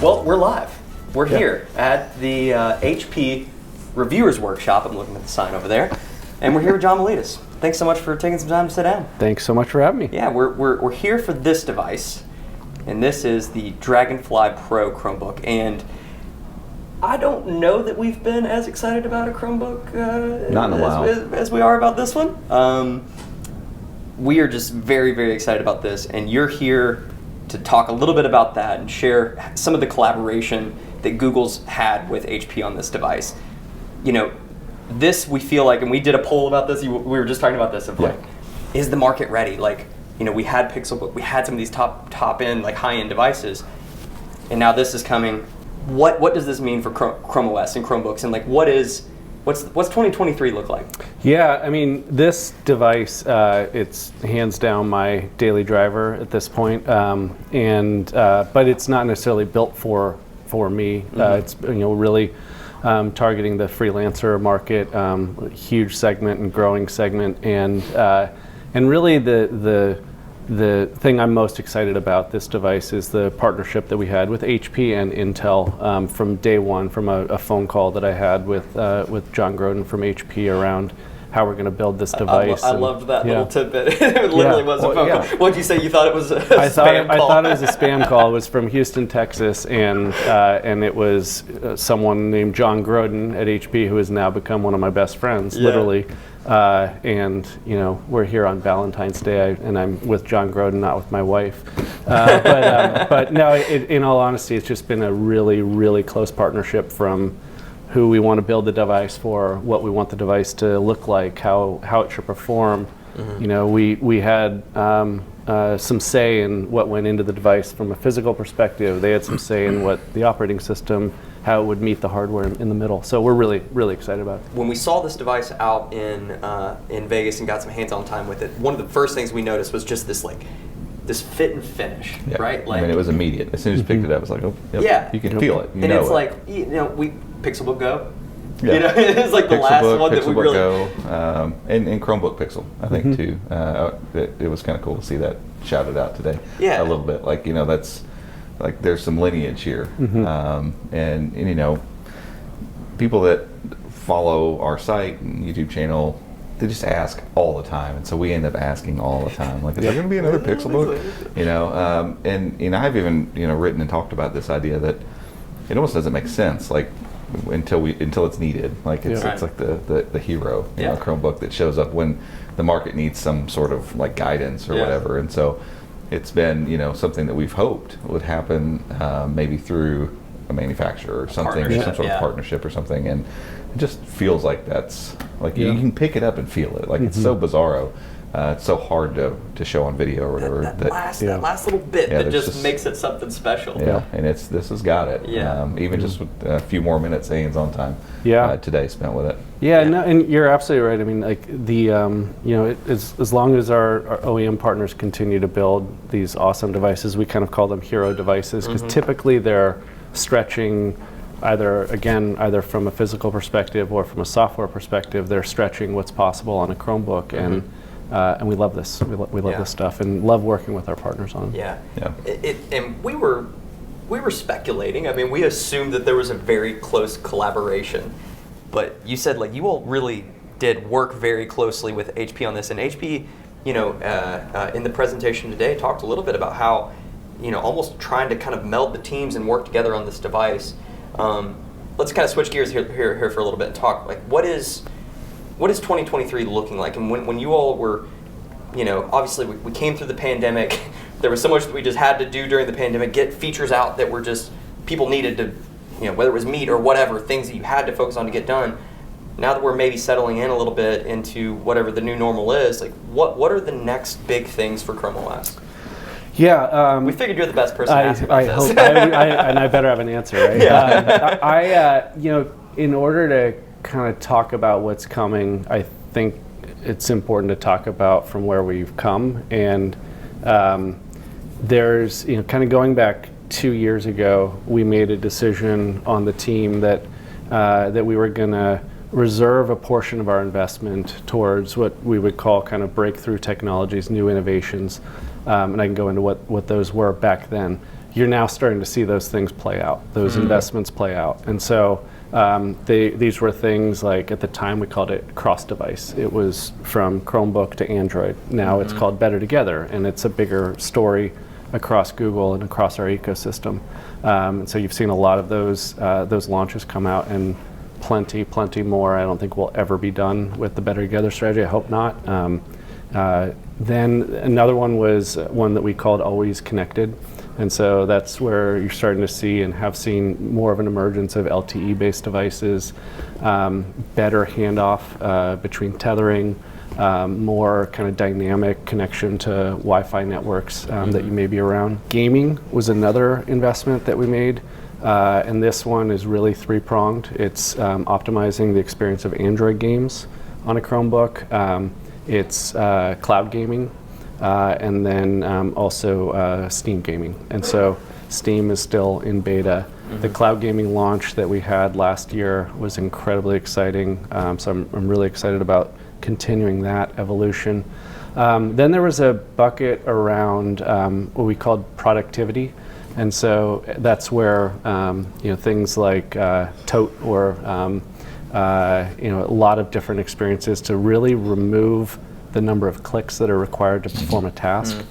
Well, we're live. We're here at the HP Reviewers Workshop. I'm looking at the sign over there. And we're here with John Maletis. Thanks so much for taking some time to sit down. Thanks so much for having me. Yeah, we're here for this device. And this is the Dragonfly Pro Chromebook. And I don't know that we've been as excited about a Chromebook Not in a while. As we are about this one. We are just very, very excited about this. And you're here to talk a little bit about that and share some of the collaboration that Google's had with HP on this device. You know, this we feel like, and we did a poll about this, we were just talking about this, of like, is the market ready? Like, you know, we had Pixelbook, we had some of these top end, like high-end devices, and now this is coming. What does this mean for ChromeOS and Chromebooks, and like what's 2023 look like? Yeah, I mean, this device, it's hands down my daily driver at this point, but it's not necessarily built for me. It's really targeting the freelancer market, huge segment and growing segment, and really the thing I'm most excited about this device is the partnership that we had with HP and Intel from day one, from a phone call that I had with John Groden from HP around how we're going to build this device. I loved that little tidbit. It literally was a phone call. What did you say? You thought it was a spam call? I thought it was a spam call. It was from Houston, Texas, and it was someone named John Groden at HP who has now become one of my best friends, literally. And we're here on Valentine's Day, and I'm with John Groden, not with my wife. But no, in all honesty, it's just been a really, really close partnership from who we want to build the device for, what we want the device to look like, how it should perform. We had some say in what went into the device from a physical perspective. They had some say in what the operating system, how it would meet the hardware in the middle. So we're really, really excited about it. When we saw this device out in Vegas and got some hands-on time with it, one of the first things we noticed was just this fit and finish, right? Like, I mean, it was immediate. As soon as you picked it up, it was like, oh, yep, you can feel it. And it's like, Pixelbook Go. Yeah. It's like the last one that we really... Go, and Chromebook Pixel, I think, too. It was kind of cool to see that shouted out today a little bit. Like, that's... Like, there's some lineage here. And people that follow our site and YouTube channel, they just ask all the time, and so we end up asking all the time, like, is there going to be another Pixelbook? And I've even written and talked about this idea that it almost doesn't make sense, like, until it's needed. Like, it's like the hero Chromebook that shows up when the market needs some sort of like guidance or whatever. And so it's been something that we've hoped would happen maybe through a manufacturer or something, or some sort of partnership or something, and it just feels like that's like you can pick it up and feel it. Like, it's so bizarro. It's so hard to show on video or whatever. That last little bit that just makes it something special. Yeah, and this has got it. Even just with a few more minutes hands-on time today spent with it. No, and you're absolutely right. I mean, like, the as long as our OEM partners continue to build these awesome devices, we kind of call them hero devices, because typically they're stretching either from a physical perspective or from a software perspective. They're stretching what's possible on a Chromebook, and we love this. We love this stuff, and love working with our partners on it. And we were speculating. I mean, we assumed that there was a very close collaboration, but you said, like, you all really did work very closely with HP on this, and HP, in the presentation today, talked a little bit about how, almost trying to kind of meld the teams and work together on this device. Let's kind of switch gears here for a little bit and talk, like, what is 2023 looking like? And when you all were, obviously we came through the pandemic, there was so much that we just had to do during the pandemic, get features out that were just, people needed to, whether it was meet or whatever, things that you had to focus on to get done. Now that we're maybe settling in a little bit into whatever the new normal is, like, what are the next big things for ChromeOS? We figured you're the best person to ask about this. And I better have an answer, right? In order to kind of talk about what's coming, I think it's important to talk about from where we've come. And there's, kind of going back 2 years ago, we made a decision on the team that we were going to reserve a portion of our investment towards what we would call kind of breakthrough technologies, new innovations. And I can go into what those were back then. you're now starting to see those things play out, those investments play out. And so these were things like, at the time we called it cross-device. It was from Chromebook to Android. Now it's called Better Together, and it's a bigger story across Google and across our ecosystem. And so you've seen a lot of those launches come out, and plenty more. I don't think will ever be done with the Better Together strategy. I hope not. Then another one was one that we called Always Connected. And so that's where you're starting to see and have seen more of an emergence of LTE-based devices, better handoff between tethering, more kind of dynamic connection to Wi-Fi networks that you may be around. Gaming was another investment that we made, and this one is really three-pronged. It's optimizing the experience of Android games on a Chromebook. It's cloud gaming, and then also Steam gaming. And so Steam is still in beta. The cloud gaming launch that we had last year was incredibly exciting, so I'm really excited about continuing that evolution. Then there was a bucket around what we called productivity, and so that's where things like Tote or a lot of different experiences to really remove the number of clicks that are required to perform a task.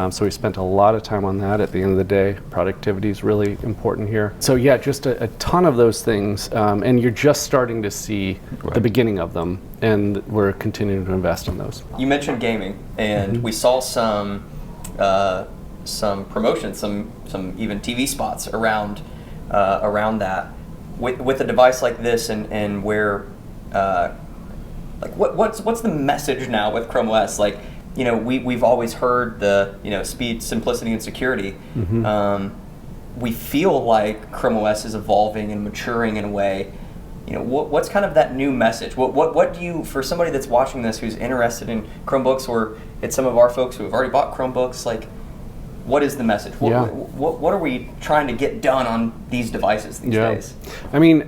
So we spent a lot of time on that. At the end of the day, productivity is really important here. So yeah, just a ton of those things, and you're just starting to see the beginning of them, and we're continuing to invest in those. You mentioned gaming, and we saw some promotions, some even TV spots around that. With a device like this, and where, what's the message now with ChromeOS? Like, we've always heard the speed, simplicity, and security. We feel like ChromeOS is evolving and maturing in a way. What's kind of that new message? What do you, for somebody that's watching this who's interested in Chromebooks, or it's some of our folks who have already bought Chromebooks, like, what is the message? What are we trying to get done on these devices these days? I mean,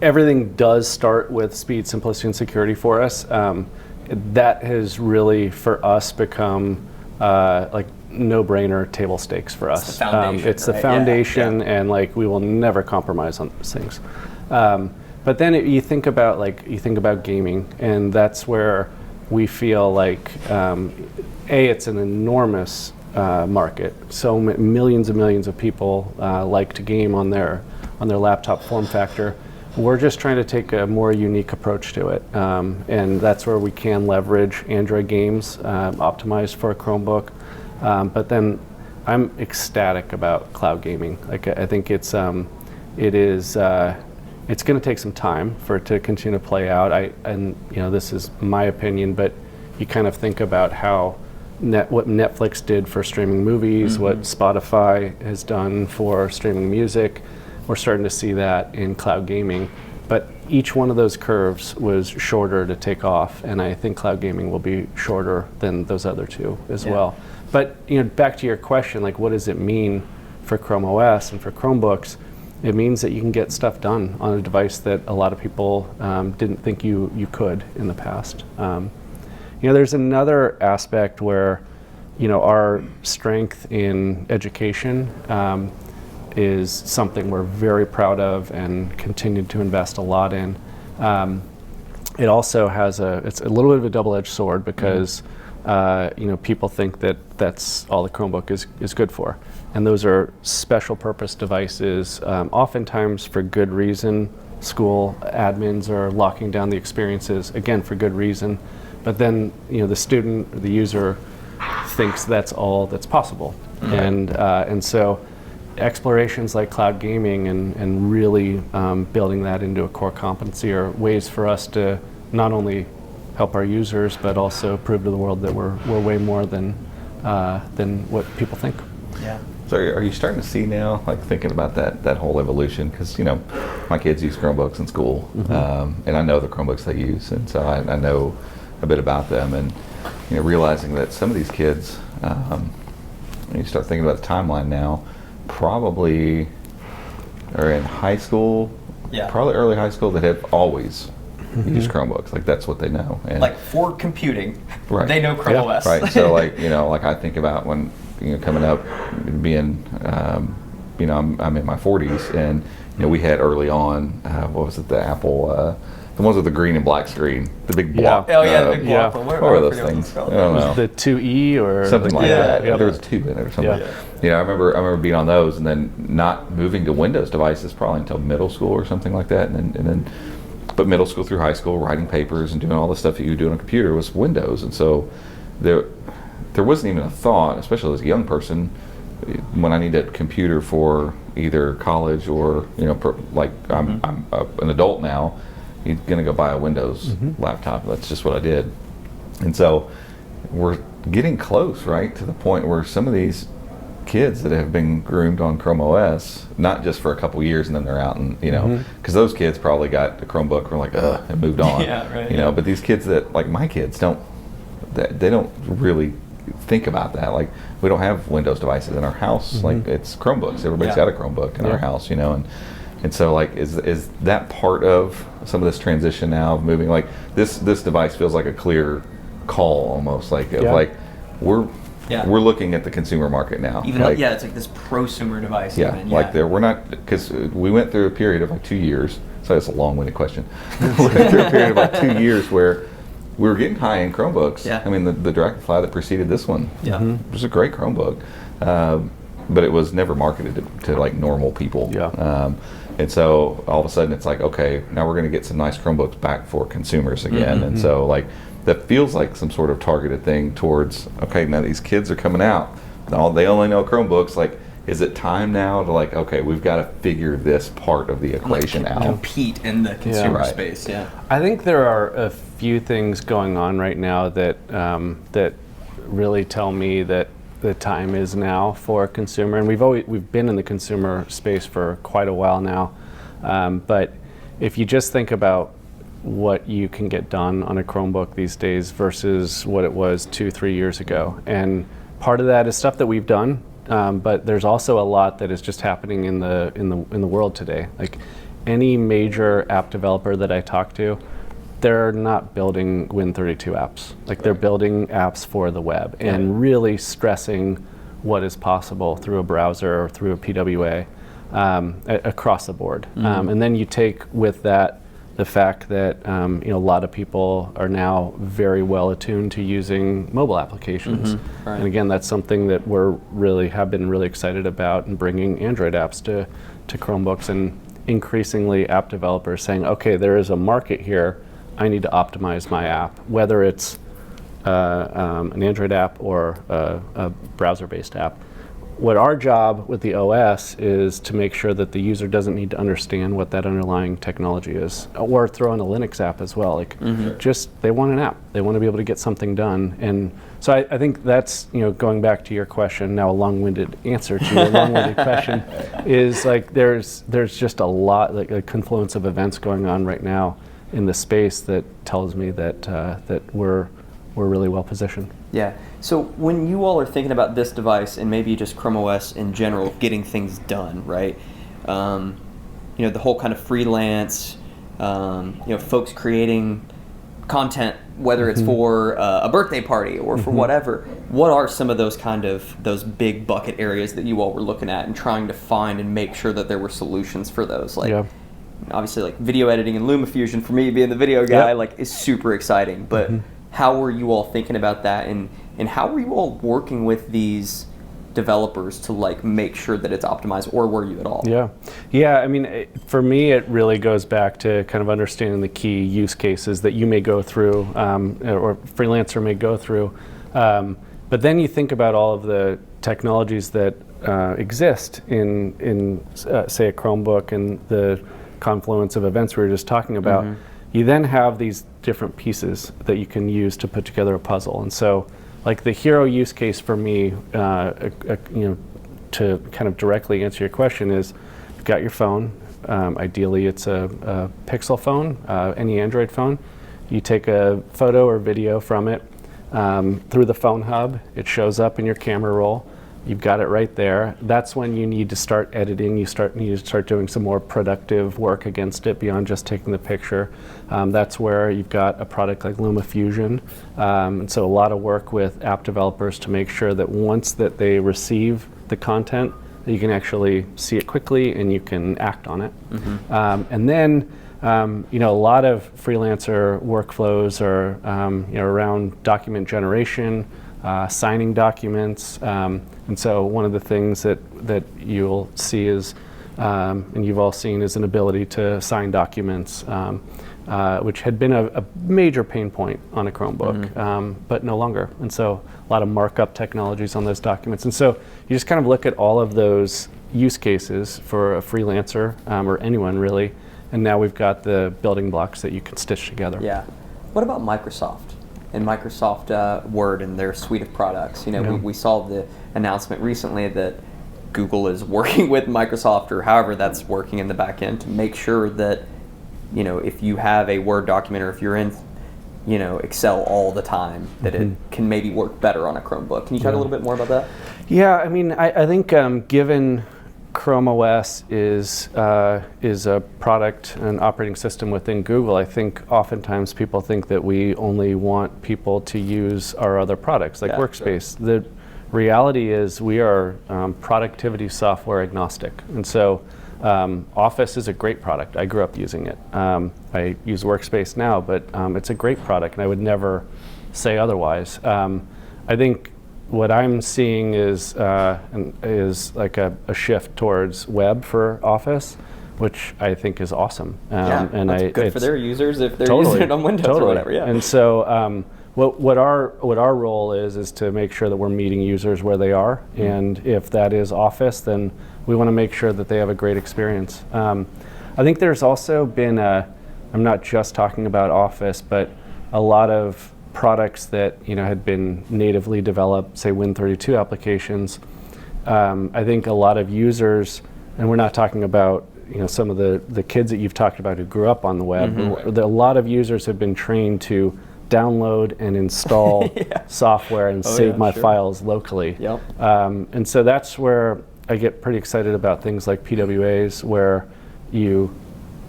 everything does start with speed, simplicity, and security for us. That has really, for us, become like no-brainer table stakes for us. It's the foundation. It's the foundation, and like we will never compromise on those things. But then you think about gaming, and that's where we feel like it's an enormous market. So millions and millions of people like to game on their laptop form factor. We're just trying to take a more unique approach to it, and that's where we can leverage Android games optimized for a Chromebook. But then I'm ecstatic about cloud gaming. Like, I think it's going to take some time for it to continue to play out. This is my opinion, but you kind of think about how what Netflix did for streaming movies, what Spotify has done for streaming music. We're starting to see that in cloud gaming, but each one of those curves was shorter to take off, and I think cloud gaming will be shorter than those other two as well. But back to your question, like, what does it mean for ChromeOS and for Chromebooks? It means that you can get stuff done on a device that a lot of people didn't think you could in the past. There's another aspect where our strength in education is something we're very proud of and continue to invest a lot in. It also has it's a little bit of a double-edged sword because people think that that's all the Chromebook is good for, and those are special purpose devices, oftentimes for good reason. School admins are locking down the experiences, again, for good reason, but then the student or the user thinks that's all that's possible. And so explorations like cloud gaming and really building that into a core competency are ways for us to not only help our users, but also prove to the world that we're way more than what people think. Yeah. So are you starting to see now, like, thinking about that whole evolution? Because my kids use Chromebooks in school, and I know the Chromebooks they use, and so I know a bit about them, and realizing that some of these kids, when you start thinking about the timeline now, probably are in high school, probably early high school, that have always used Chromebooks. Like, that's what they know. And like, for computing, they know ChromeOS. Right. So like I think about when coming up, being I'm in my 40s, and we had early on, what was it, the Apple, the ones with the green and black screen, the big block. Oh yeah, the big block. Yeah. What were those things? I don't know. The 2E or something like that. Yeah. There was a 2 in it or something. I remember being on those, and then not moving to Windows devices probably until middle school or something like that, and then but middle school through high school, writing papers and doing all the stuff that you do on a computer was Windows, and so there wasn't even a thought, especially as a young person, when I need a computer for either college or I'm an adult now. You're going to go buy a Windows laptop. That's just what I did. And so we're getting close, right, to the point where some of these kids that have been groomed on ChromeOS, not just for a couple years and then they're out, and because those kids probably got the Chromebook and were like, ugh, and moved on. But these kids that, like my kids, they don't really think about that. Like, we don't have Windows devices in our house. Like, it's Chromebooks. Everybody's got a Chromebook in our house, and so, like, is that part of some of this transition now of moving? Like, this device feels like a clear call almost, like we're looking at the consumer market now. Even though, it's like this prosumer device. We're not, because we went through a period of like 2 years. So that's a long-winded question. We went through a period of like 2 years where we were getting high-end Chromebooks. I mean, the Dragonfly that preceded this one was a great Chromebook, but it was never marketed to like normal people. And so all of a sudden it's like, okay, now we're going to get some nice Chromebooks back for consumers again. And so, like, that feels like some sort of targeted thing towards, okay, now these kids are coming out. They only know Chromebooks. Like, is it time now to, like, okay, we've got to figure this part of the equation out? Compete in the consumer space. I think there are a few things going on right now that that really tell me that the time is now for a consumer, and we've been in the consumer space for quite a while now. But if you just think about what you can get done on a Chromebook these days versus what it was 2-3 years ago, and part of that is stuff that we've done, but there's also a lot that is just happening in the world today. Like, any major app developer that I talk to, they're not building Win32 apps. Like, they're building apps for the web and really stressing what is possible through a browser or through a PWA across the board. And then you take with that the fact that a lot of people are now very well attuned to using mobile applications. And again, that's something that have been really excited about, and bringing Android apps to Chromebooks, and increasingly app developers saying, okay, there is a market here. I need to optimize my app, whether it's an Android app or a browser-based app. What our job with the OS is to make sure that the user doesn't need to understand what that underlying technology is, or throw in a Linux app as well. Like, just, they want an app. They want to be able to get something done. And so I think that's, going back to your question, now a long-winded answer to your long-winded question, is like there's just a lot, like a confluence of events going on right now in the space that tells me that that we're really well positioned. Yeah. So when you all are thinking about this device, and maybe just ChromeOS in general, getting things done, right? The whole kind of freelance, folks creating content, whether it's for a birthday party or for whatever. What are some of those big bucket areas that you all were looking at and trying to find and make sure that there were solutions for those? Like, obviously, like video editing and LumaFusion, for me being the video guy, like, is super exciting. But how were you all thinking about that, and how were you all working with these developers to, like, make sure that it's optimized, or were you at all? Yeah. I mean, for me, it really goes back to kind of understanding the key use cases that you may go through, or Freelancer may go through. But then you think about all of the technologies that exist in say, a Chromebook, and the confluence of events we were just talking about. You then have these different pieces that you can use to put together a puzzle. And so, like, the hero use case for me, to kind of directly answer your question, is you've got your phone. Ideally, it's a Pixel phone, any Android phone. You take a photo or video from it through the phone hub. It shows up in your camera roll. You've got it right there. That's when you need to start editing. You need to start doing some more productive work against it beyond just taking the picture. That's where you've got a product like LumaFusion. And so a lot of work with app developers to make sure that once that they receive the content, You can actually see it quickly and you can act on it. And then a lot of Freelancer workflows are around document generation, signing documents, and so one of the things that you'll see is, and you've all seen, is an ability to sign documents, which had been a major pain point on a Chromebook, but no longer. And so a lot of markup technologies on those documents. And so you just kind of look at all of those use cases for a freelancer, or anyone really, and now we've got the building blocks that you can stitch together. Yeah. What about Microsoft and Microsoft Word and their suite of products? We saw the announcement recently that Google is working with Microsoft, or however that's working in the back end, to make sure that if you have a Word document, or if you're in Excel all the time, that it can maybe work better on a Chromebook. Can you talk a little bit more about that? Yeah, I mean, I think given ChromeOS is a product, an operating system within Google, I think oftentimes people think that we only want people to use our other products, like Workspace. Sure. The reality is we are productivity software agnostic. And so Office is a great product. I grew up using it. I use Workspace now, but it's a great product, and I would never say otherwise. I think what I'm seeing is like a shift towards web for Office, which I think is awesome. And that's good for their users if they're using it on Windows or whatever. Yeah. And so what our role is to make sure that we're meeting users where they are, and if that is Office, then we want to make sure that they have a great experience. I think there's also been I'm not just talking about Office, but a lot of products that had been natively developed, say Win32 applications. I think a lot of users, and we're not talking about some of the kids that you've talked about who grew up on the web. A lot of users have been trained to download and install software and save my files locally. Yep. And so that's where I get pretty excited about things like PWAs, where you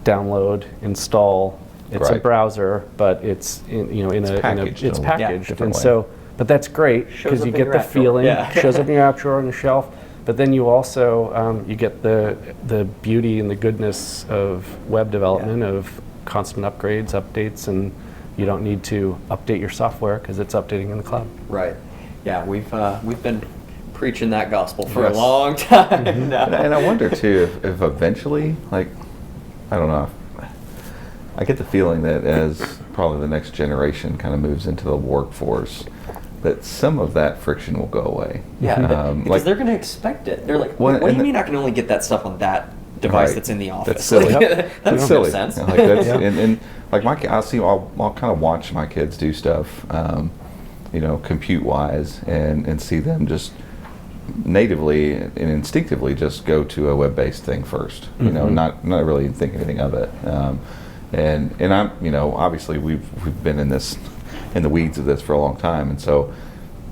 download, install. It's a browser, but it's it's packaged, and so. But that's great because you get the feeling. Shows up in your app drawer on the shelf. But then you also you get the beauty and the goodness of web development, of constant upgrades, updates, and you don't need to update your software because it's updating in the cloud. Right. Yeah, we've been preaching that gospel for a long time now. And I wonder too if eventually, like, I don't know. I get the feeling that as probably the next generation kind of moves into the workforce, that some of that friction will go away. Yeah, because they're going to expect it. Kind what do you mean I can only get that stuff on that device that's in the office? That's silly. That makes no sense. Like that's, and like I'll kind of watch my kids do stuff, compute-wise, and see them just natively and instinctively just go to a web-based thing first. Not really think anything of it. And I'm, obviously we've been in the weeds of this for a long time, and so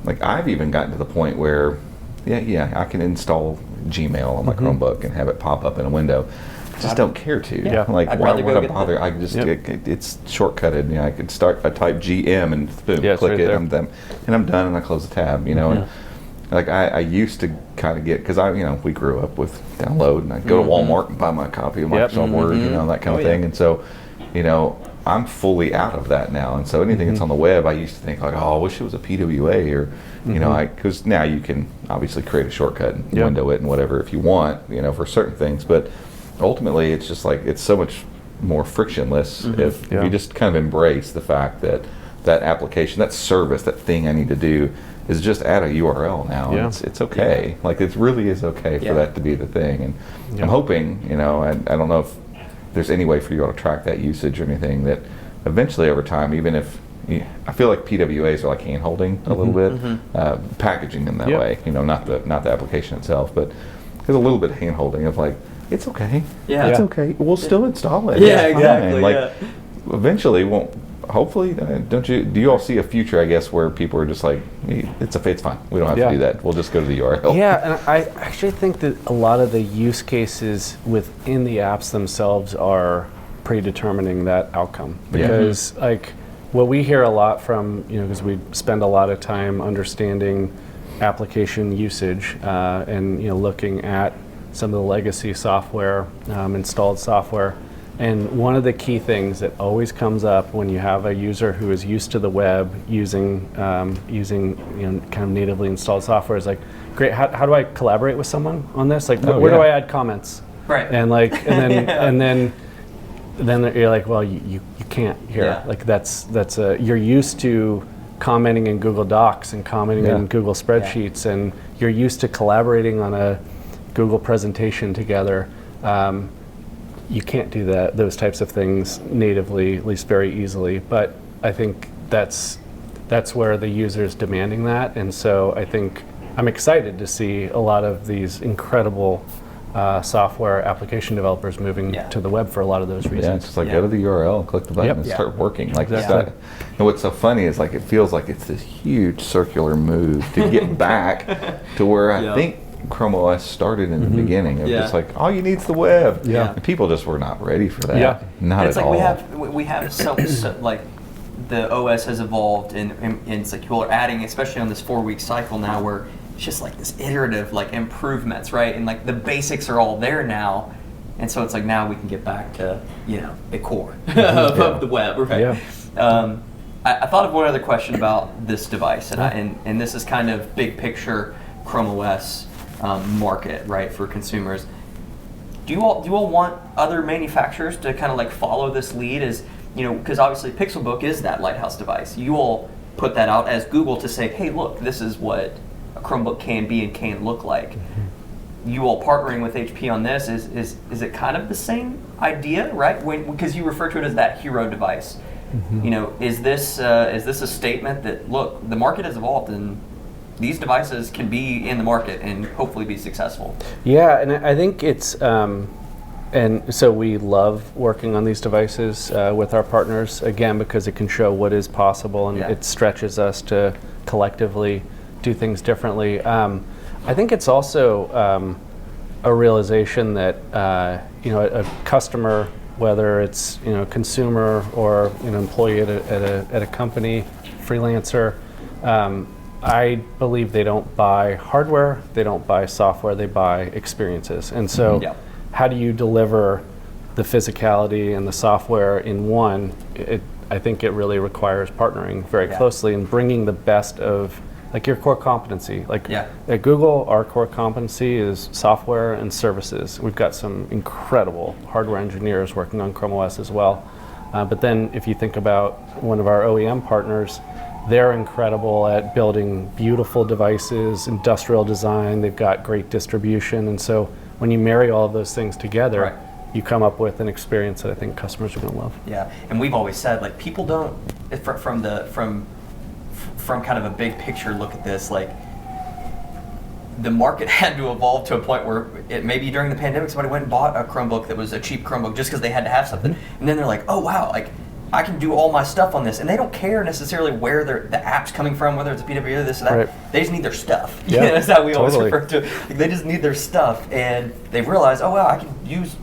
like I've even gotten to the point where I can install Gmail on my Chromebook and have it pop up in a window. Just don't care to. Like why would I bother? I just it's shortcutted. I could I type GM and boom, click it, and I'm done, and I close the tab. And like I used to kind of get, because we grew up with download, and I'd go to Walmart and buy my copy of Microsoft Word, that kind of thing, and so I'm fully out of that now, and so anything that's on the web, I used to think like, I wish it was a PWA, or because now you can obviously create a shortcut and window it and whatever if you want, for certain things, but ultimately it's just like it's so much more frictionless if you just kind of embrace the fact that that application, that service, that thing I need to do is just add a URL now. Yeah. It's okay. Yeah. Like it really is okay for that to be the thing. And I'm hoping, I don't know if there's any way for you all to track that usage or anything, that eventually over time, even if I feel like PWAs are like hand holding a little bit, packaging them that way, not the application itself, but there's a little bit of hand holding of like, it's okay. Yeah. It's okay. We'll still install it. Yeah, exactly. Like eventually hopefully, do you all see a future, I guess, where people are just like, it's fine. We don't have to do that. We'll just go to the URL. Yeah, and I actually think that a lot of the use cases within the apps themselves are predetermining that outcome. Because like what we hear a lot from, because we spend a lot of time understanding application usage, and looking at some of the legacy software, installed software. And one of the key things that always comes up when you have a user who is used to the web using kind of natively installed software is like, great, how do I collaborate with someone on this? Like, where do I add comments? Right. And then you're like, well, you can't here. Yeah. Like you're used to commenting in Google Docs and commenting in Google Spreadsheets, and you're used to collaborating on a Google presentation together. You can't do those types of things natively, at least very easily. But I think that's where the user's demanding that, and so I think I'm excited to see a lot of these incredible software application developers moving to the web for a lot of those reasons. Yeah, it's just like go to the URL, click the button, and start working. Like exactly. And what's so funny is like it feels like it's this huge circular move to get back to where I think ChromeOS started in the beginning. Of just like all you need is the web. Yeah. And people just were not ready for that. Yeah. Not it's at like all. we have so like the OS has evolved, and it's like people are adding, especially on this 4-week cycle now, where it's just like this iterative like improvements, right? And like the basics are all there now, and so it's like now we can get back to the core of the web, right? Yeah. I thought of one other question about this device, and this is kind of big picture ChromeOS market, right, for consumers. Do you all want other manufacturers to kind of like follow this lead? As because obviously Pixelbook is that lighthouse device. You all put that out as Google to say, hey, look, this is what a Chromebook can be and can look like. You all partnering with HP on this, is it kind of the same idea, right? Because you refer to it as that hero device. Is this a statement that, look, the market has evolved and these devices can be in the market and hopefully be successful? Yeah, and I think it's, and so we love working on these devices with our partners, again, because it can show what is possible, and it stretches us to collectively do things differently. I think it's also a realization that a customer, whether it's consumer or an employee at a company, freelancer, I believe they don't buy hardware, they don't buy software, they buy experiences. And so how do you deliver the physicality and the software in one? I think it really requires partnering very closely and bringing the best of like your core competency. Like at Google, our core competency is software and services. We've got some incredible hardware engineers working on ChromeOS as well. But then if you think about one of our OEM partners, they're incredible at building beautiful devices, industrial design, they've got great distribution. And so when you marry all of those things together, you come up with an experience that I think customers are going to love. Yeah, and we've always said, like, people don't, from kind of a big picture look at this, like, the market had to evolve to a point where maybe during the pandemic somebody went and bought a Chromebook that was a cheap Chromebook just because they had to have something. And then they're like, oh wow, like I can do all my stuff on this, and they don't care necessarily where the app's coming from, whether it's a PWA or this or that. Right. They just need their stuff. Yeah, that's how we always refer to it. Like, they just need their stuff, and they've realized, oh wow, I can use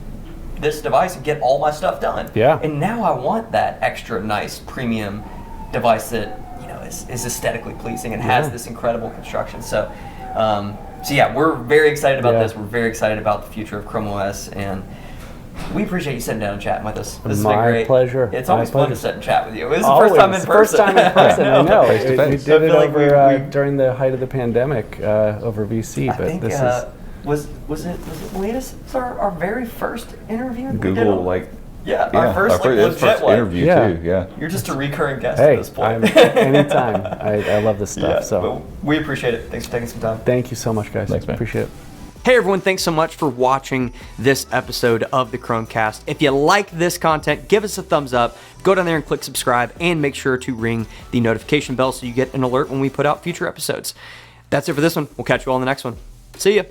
this device and get all my stuff done. Yeah. And now I want that extra nice premium device that is aesthetically pleasing and has this incredible construction. So yeah, we're very excited about this. We're very excited about the future of ChromeOS, and we appreciate you sitting down and chatting with us. This has been great. My pleasure. It's always fun to sit and chat with you. This is always. The first time in person. First time in person, I know. Face to face. We did it over during the height of the pandemic over VC, I think, this is... Was it Maletis? Our very first interview? Google, like... Yeah, our first interview too. Yeah, you're just a recurring guest at this point. Anytime. I love this stuff. So we appreciate it. Thanks for taking some time. Thank you so much, guys. Thanks, man. Appreciate it. Hey everyone, thanks so much for watching this episode of the Chromecast. If you like this content, give us a thumbs up. Go down there and click subscribe, and make sure to ring the notification bell so you get an alert when we put out future episodes. That's it for this one. We'll catch you all in the next one. See ya.